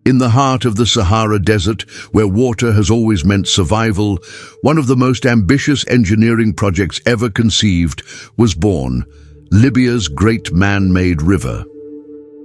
In the heart of the Sahara Desert, where water has always meant survival, one of the most ambitious engineering projects ever conceived was born: Libya's Great Man-Made River.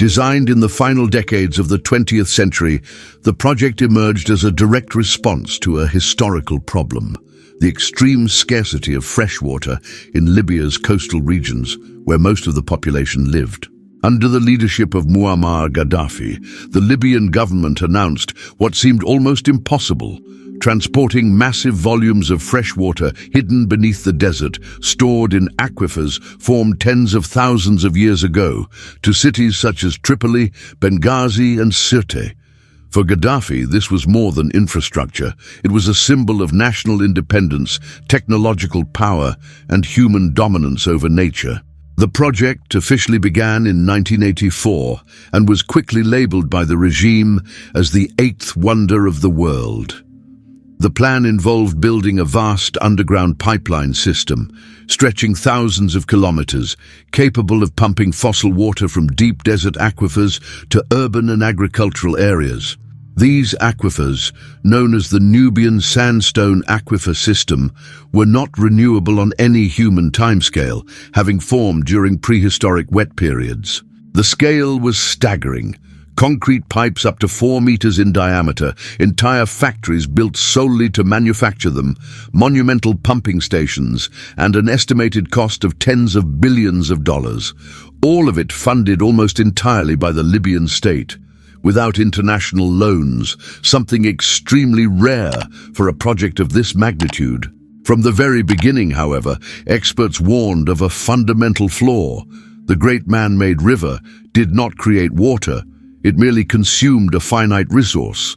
Designed in the final decades of the 20th century, the project emerged as a direct response to a historical problem: the extreme scarcity of fresh water in Libya's coastal regions, where most of the population lived. Under the leadership of Muammar Gaddafi, the Libyan government announced what seemed almost impossible: transporting massive volumes of fresh water hidden beneath the desert, stored in aquifers formed tens of thousands of years ago, to cities such as Tripoli, Benghazi and Sirte. For Gaddafi, this was more than infrastructure. It was a symbol of national independence, technological power, and human dominance over nature. The project officially began in 1984 and was quickly labeled by the regime as the eighth wonder of the world. The plan involved building a vast underground pipeline system, stretching thousands of kilometers, capable of pumping fossil water from deep desert aquifers to urban and agricultural areas. These aquifers, known as the Nubian Sandstone Aquifer System, were not renewable on any human timescale, having formed during prehistoric wet periods. The scale was staggering: concrete pipes up to 4 meters in diameter, entire factories built solely to manufacture them, monumental pumping stations, and an estimated cost of tens of billions of dollars. All of it funded almost entirely by the Libyan state, without international loans, something extremely rare for a project of this magnitude. From the very beginning, however, experts warned of a fundamental flaw. The Great Man-Made River did not create water, it merely consumed a finite resource.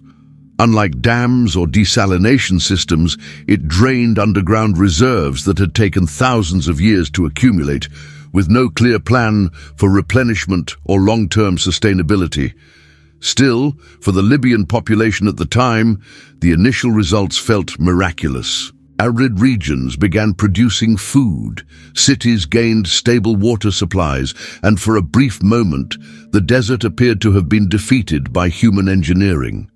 Unlike dams or desalination systems, it drained underground reserves that had taken thousands of years to accumulate, with no clear plan for replenishment or long-term sustainability. Still, for the Libyan population at the time, the initial results felt miraculous. Arid regions began producing food, cities gained stable water supplies, and for a brief moment, the desert appeared to have been defeated by human engineering.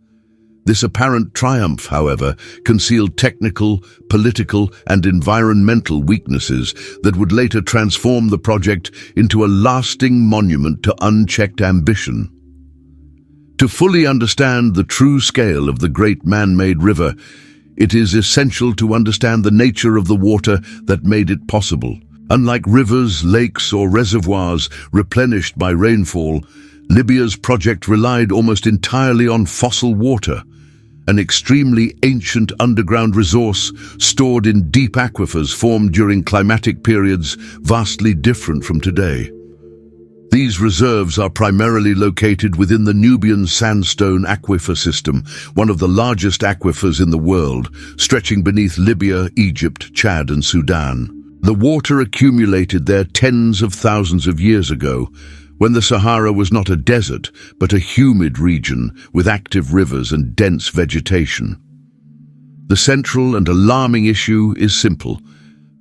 This apparent triumph, however, concealed technical, political, and environmental weaknesses that would later transform the project into a lasting monument to unchecked ambition. To fully understand the true scale of the Great Man-Made River, it is essential to understand the nature of the water that made it possible. Unlike rivers, lakes, or reservoirs replenished by rainfall, Libya's project relied almost entirely on fossil water, an extremely ancient underground resource stored in deep aquifers formed during climatic periods vastly different from today. These reserves are primarily located within the Nubian Sandstone Aquifer System, one of the largest aquifers in the world, stretching beneath Libya, Egypt, Chad, and Sudan. The water accumulated there tens of thousands of years ago, when the Sahara was not a desert, but a humid region with active rivers and dense vegetation. The central and alarming issue is simple: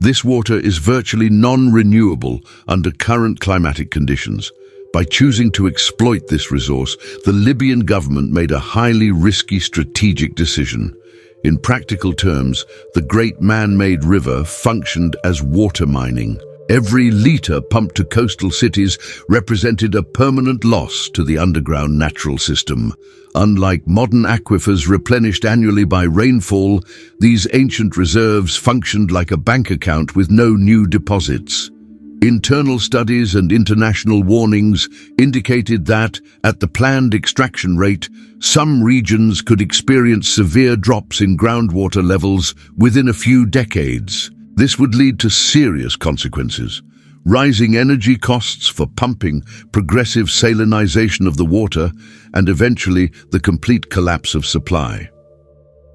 this water is virtually non-renewable under current climatic conditions. By choosing to exploit this resource, the Libyan government made a highly risky strategic decision. In practical terms, the Great Man-Made River functioned as water mining. Every liter pumped to coastal cities represented a permanent loss to the underground natural system. Unlike modern aquifers replenished annually by rainfall, these ancient reserves functioned like a bank account with no new deposits. Internal studies and international warnings indicated that, at the planned extraction rate, some regions could experience severe drops in groundwater levels within a few decades. This would lead to serious consequences: rising energy costs for pumping, progressive salinization of the water, and eventually the complete collapse of supply.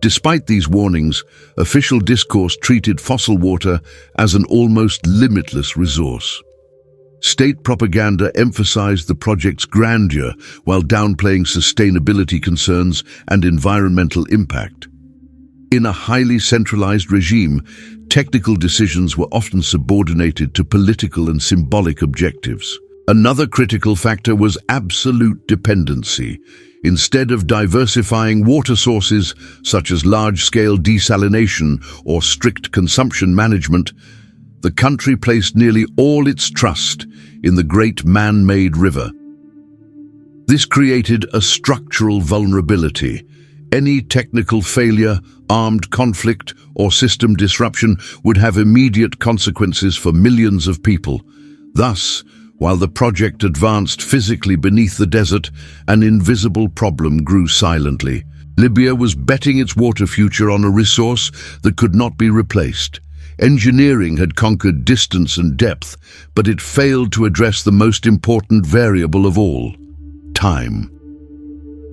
Despite these warnings, official discourse treated fossil water as an almost limitless resource. State propaganda emphasized the project's grandeur while downplaying sustainability concerns and environmental impact. In a highly centralized regime, technical decisions were often subordinated to political and symbolic objectives. Another critical factor was absolute dependency. Instead of diversifying water sources, such as large-scale desalination or strict consumption management, the country placed nearly all its trust in the Great Man-Made River. This created a structural vulnerability. Any technical failure, armed conflict, or system disruption would have immediate consequences for millions of people. Thus, while the project advanced physically beneath the desert, an invisible problem grew silently. Libya was betting its water future on a resource that could not be replaced. Engineering had conquered distance and depth, but it failed to address the most important variable of all: time.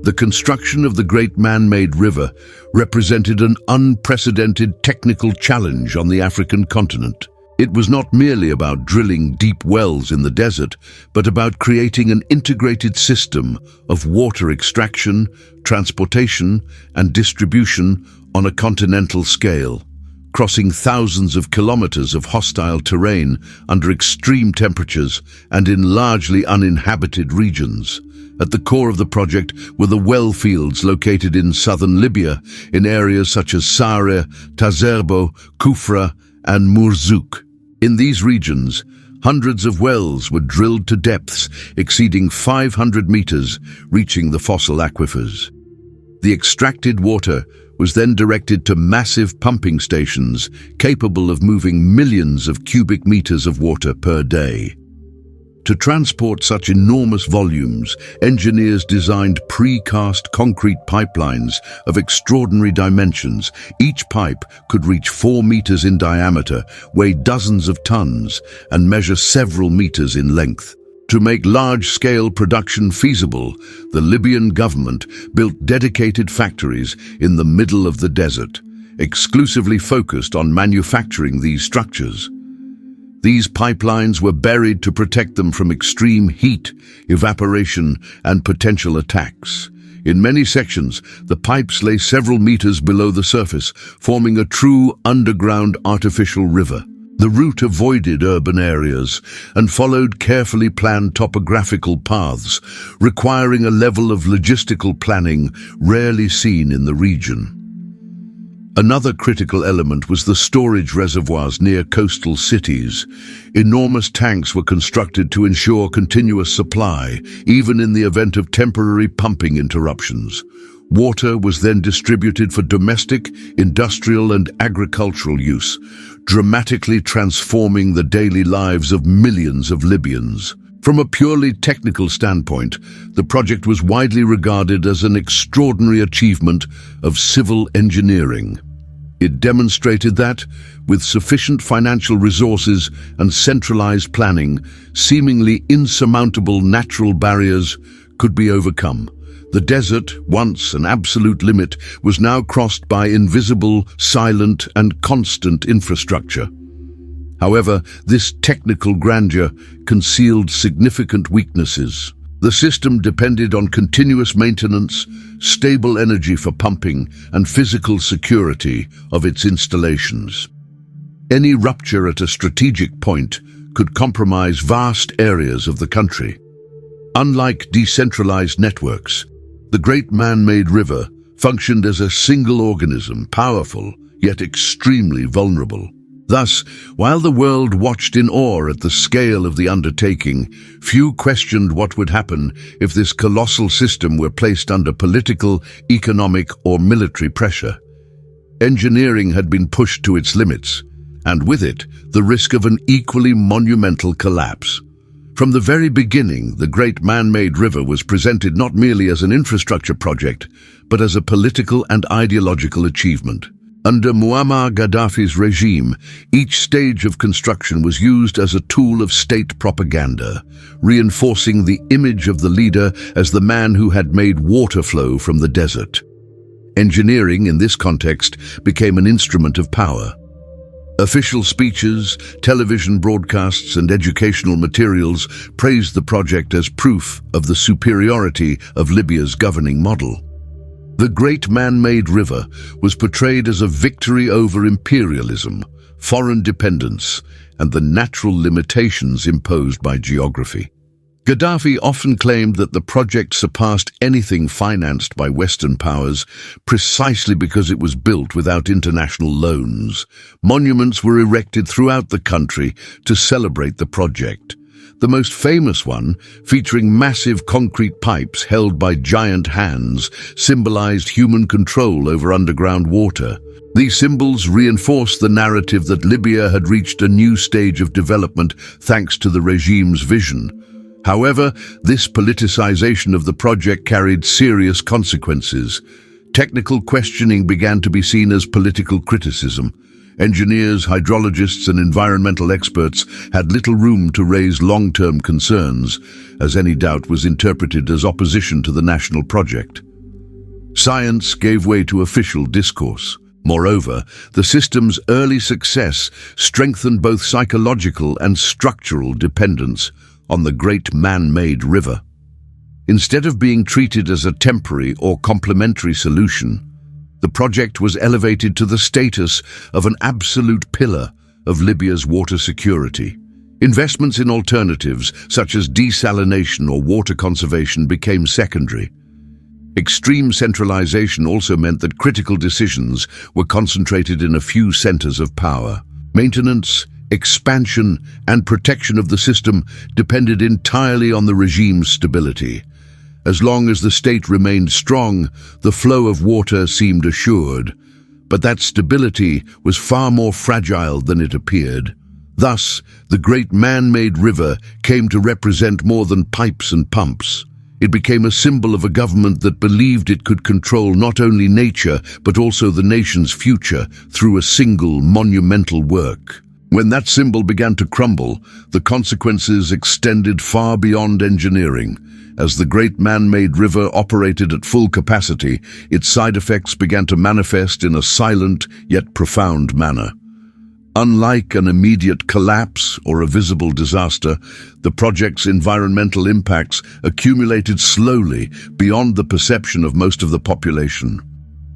The construction of the Great Man-Made River represented an unprecedented technical challenge on the African continent. It was not merely about drilling deep wells in the desert, but about creating an integrated system of water extraction, transportation, and distribution on a continental scale, crossing thousands of kilometers of hostile terrain under extreme temperatures and in largely uninhabited regions. At the core of the project were the well fields located in southern Libya, in areas such as Sahara Desert, Kufra, and Murzouk. In these regions, hundreds of wells were drilled to depths exceeding 500 meters, reaching the fossil aquifers. The extracted water was then directed to massive pumping stations capable of moving millions of cubic meters of water per day. To transport such enormous volumes, engineers designed precast concrete pipelines of extraordinary dimensions. Each pipe could reach 4 meters in diameter, weigh dozens of tons, and measure several meters in length. To make large-scale production feasible, the Libyan government built dedicated factories in the middle of the desert, exclusively focused on manufacturing these structures. These pipelines were buried to protect them from extreme heat, evaporation, and potential attacks. In many sections, the pipes lay several meters below the surface, forming a true underground artificial river. The route avoided urban areas and followed carefully planned topographical paths, requiring a level of logistical planning rarely seen in the region. Another critical element was the storage reservoirs near coastal cities. Enormous tanks were constructed to ensure continuous supply, even in the event of temporary pumping interruptions. Water was then distributed for domestic, industrial, and agricultural use, dramatically transforming the daily lives of millions of Libyans. From a purely technical standpoint, the project was widely regarded as an extraordinary achievement of civil engineering. It demonstrated that, with sufficient financial resources and centralized planning, seemingly insurmountable natural barriers could be overcome. The desert, once an absolute limit, was now crossed by invisible, silent, and constant infrastructure. However, this technical grandeur concealed significant weaknesses. The system depended on continuous maintenance, stable energy for pumping, and physical security of its installations. Any rupture at a strategic point could compromise vast areas of the country. Unlike decentralized networks, the Great Man-Made River functioned as a single organism, powerful, yet extremely vulnerable. Thus, while the world watched in awe at the scale of the undertaking, few questioned what would happen if this colossal system were placed under political, economic, or military pressure. Engineering had been pushed to its limits, and with it, the risk of an equally monumental collapse. From the very beginning, the Great Man-Made River was presented not merely as an infrastructure project, but as a political and ideological achievement. Under Muammar Gaddafi's regime, each stage of construction was used as a tool of state propaganda, reinforcing the image of the leader as the man who had made water flow from the desert. Engineering, in this context, became an instrument of power. Official speeches, television broadcasts, and educational materials praised the project as proof of the superiority of Libya's governing model. The Great Man-Made River was portrayed as a victory over imperialism, foreign dependence, and the natural limitations imposed by geography. Gaddafi often claimed that the project surpassed anything financed by Western powers precisely because it was built without international loans. Monuments were erected throughout the country to celebrate the project. The most famous one, featuring massive concrete pipes held by giant hands, symbolized human control over underground water. These symbols reinforced the narrative that Libya had reached a new stage of development thanks to the regime's vision. However, this politicization of the project carried serious consequences. Technical questioning began to be seen as political criticism. Engineers, hydrologists, and environmental experts had little room to raise long-term concerns, as any doubt was interpreted as opposition to the national project. Science gave way to official discourse. Moreover, the system's early success strengthened both psychological and structural dependence on the Great Man-Made River. Instead of being treated as a temporary or complementary solution, the project was elevated to the status of an absolute pillar of Libya's water security. Investments in alternatives, such as desalination or water conservation, became secondary. Extreme centralization also meant that critical decisions were concentrated in a few centers of power. Maintenance, expansion, and protection of the system depended entirely on the regime's stability. As long as the state remained strong, the flow of water seemed assured, but that stability was far more fragile than it appeared. Thus, the Great Man-Made River came to represent more than pipes and pumps. It became a symbol of a government that believed it could control not only nature, but also the nation's future through a single monumental work. When that symbol began to crumble, the consequences extended far beyond engineering. As the Great Man-Made River operated at full capacity, its side effects began to manifest in a silent yet profound manner. Unlike an immediate collapse or a visible disaster, the project's environmental impacts accumulated slowly beyond the perception of most of the population.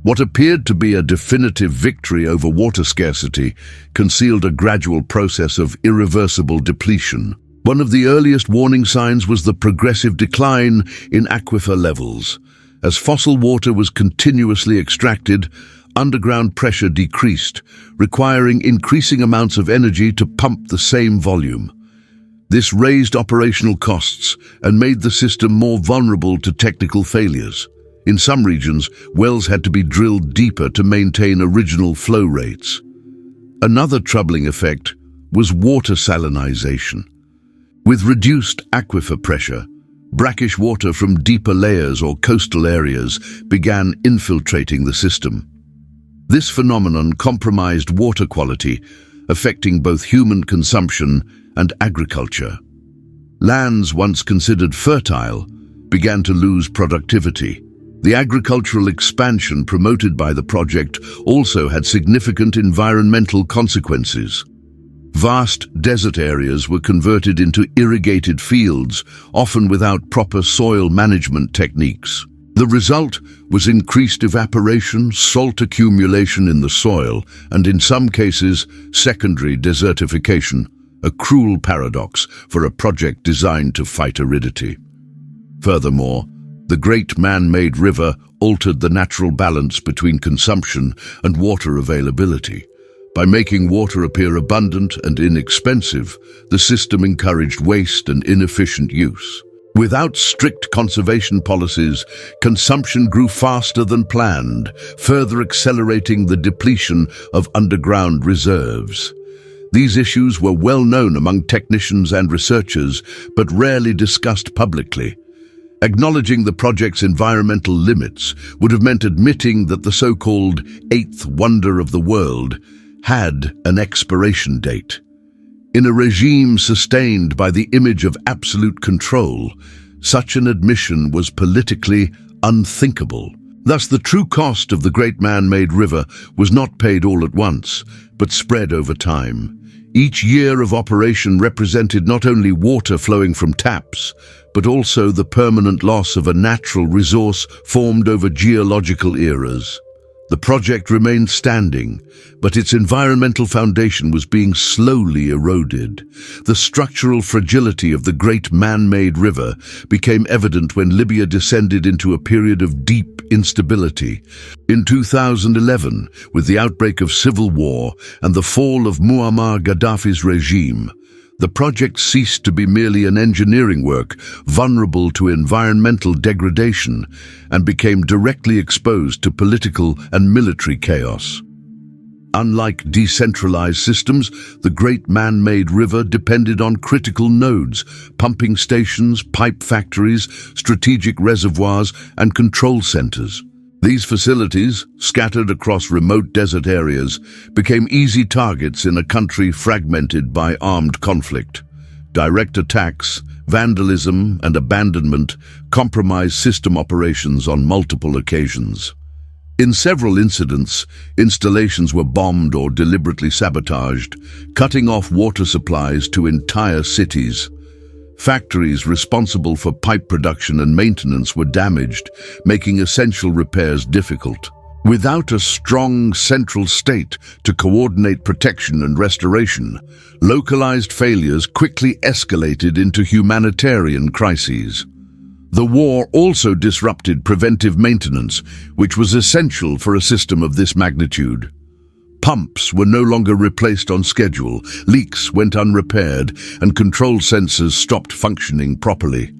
What appeared to be a definitive victory over water scarcity concealed a gradual process of irreversible depletion. One of the earliest warning signs was the progressive decline in aquifer levels. As fossil water was continuously extracted, underground pressure decreased, requiring increasing amounts of energy to pump the same volume. This raised operational costs and made the system more vulnerable to technical failures. In some regions, wells had to be drilled deeper to maintain original flow rates. Another troubling effect was water salinization. With reduced aquifer pressure, brackish water from deeper layers or coastal areas began infiltrating the system. This phenomenon compromised water quality, affecting both human consumption and agriculture. Lands once considered fertile began to lose productivity. The agricultural expansion promoted by the project also had significant environmental consequences. Vast desert areas were converted into irrigated fields, often without proper soil management techniques. The result was increased evaporation, salt accumulation in the soil, and in some cases, secondary desertification, a cruel paradox for a project designed to fight aridity. Furthermore, the Great Man-Made River altered the natural balance between consumption and water availability. By making water appear abundant and inexpensive, the system encouraged waste and inefficient use. Without strict conservation policies, consumption grew faster than planned, further accelerating the depletion of underground reserves. These issues were well known among technicians and researchers, but rarely discussed publicly. Acknowledging the project's environmental limits would have meant admitting that the so-called eighth wonder of the world had an expiration date. In a regime sustained by the image of absolute control, such an admission was politically unthinkable. Thus, the true cost of the Great Man-Made River was not paid all at once, but spread over time. Each year of operation represented not only water flowing from taps, but also the permanent loss of a natural resource formed over geological eras. The project remained standing, but its environmental foundation was being slowly eroded. The structural fragility of the Great Man-Made River became evident when Libya descended into a period of deep instability. In 2011, with the outbreak of civil war and the fall of Muammar Gaddafi's regime, the project ceased to be merely an engineering work vulnerable to environmental degradation and became directly exposed to political and military chaos. Unlike decentralized systems, the Great Man-Made River depended on critical nodes, pumping stations, pipe factories, strategic reservoirs, and control centers. These facilities, scattered across remote desert areas, became easy targets in a country fragmented by armed conflict. Direct attacks, vandalism, and abandonment compromised system operations on multiple occasions. In several incidents, installations were bombed or deliberately sabotaged, cutting off water supplies to entire cities. Factories responsible for pipe production and maintenance were damaged, making essential repairs difficult. Without a strong central state to coordinate protection and restoration, localized failures quickly escalated into humanitarian crises. The war also disrupted preventive maintenance, which was essential for a system of this magnitude. Pumps were no longer replaced on schedule, leaks went unrepaired, and control sensors stopped functioning properly.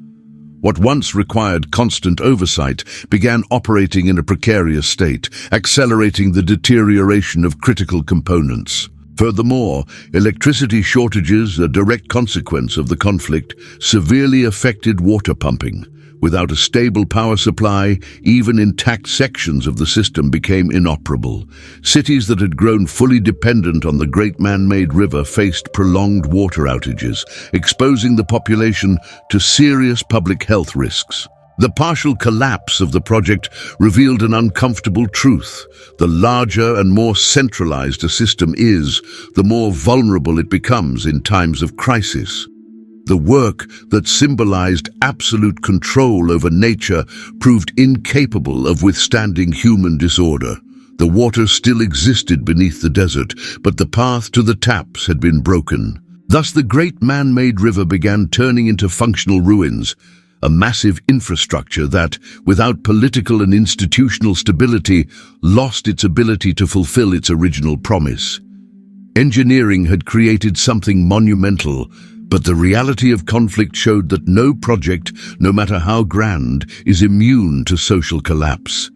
What once required constant oversight began operating in a precarious state, accelerating the deterioration of critical components. Furthermore, electricity shortages, a direct consequence of the conflict, severely affected water pumping. Without a stable power supply, even intact sections of the system became inoperable. Cities that had grown fully dependent on the Great Man-Made River faced prolonged water outages, exposing the population to serious public health risks. The partial collapse of the project revealed an uncomfortable truth. The larger and more centralized a system is, the more vulnerable it becomes in times of crisis. The work that symbolized absolute control over nature proved incapable of withstanding human disorder. The water still existed beneath the desert, but the path to the taps had been broken. Thus the Great Man-Made River began turning into functional ruins, a massive infrastructure that, without political and institutional stability, lost its ability to fulfill its original promise. Engineering had created something monumental, but the reality of conflict showed that no project, no matter how grand, is immune to social collapse.